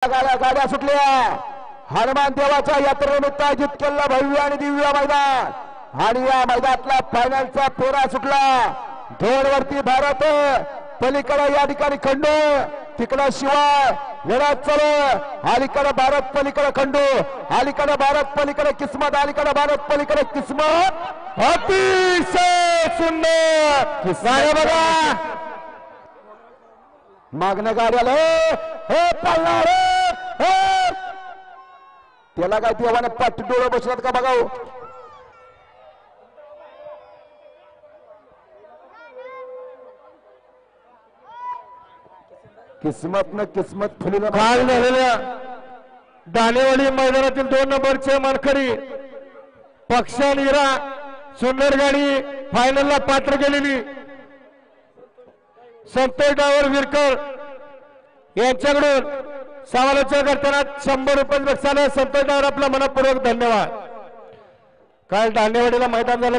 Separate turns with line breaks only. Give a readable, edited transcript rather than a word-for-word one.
गाड्या सुटल्या। हनुमान देवाच्या यात्रेनिमित्त आयोजित केलेला भव्य आणि दिव्य मैदान आणि या मैदानातला फायनलचा फेरा सुटला। दोनवरती भारत, पलीकडे या ठिकाणी खंडू, तिकडे शिवाय लढत चालू। अलीकडे भारत, पलीकडे खंडू, अलीकडे भारत, पलीकडे किस्मत, अलीकडे भारत, पलीकडे किस्मत। अतिशय सुंदर बघा, मागणं गाड्याला हे पळणार, त्याला काय देवाने पाठी डोळे बसलात का बघाव। किस्मत न किस्मत फुलीला
काल झालेल्या दानेवाडी मैदानातील 2 नंबरचे मानकरी पक्षा नीरा सुंदर गाडी फायनलला पात्र केलेली संतोष डावर विरकर यांच्याकडून समालोचन करताना 100 रुपये बक्षीस संतोष डावर आपला मनपूर्वक धन्यवाद। काल दानेवाडीला मैदान झालं।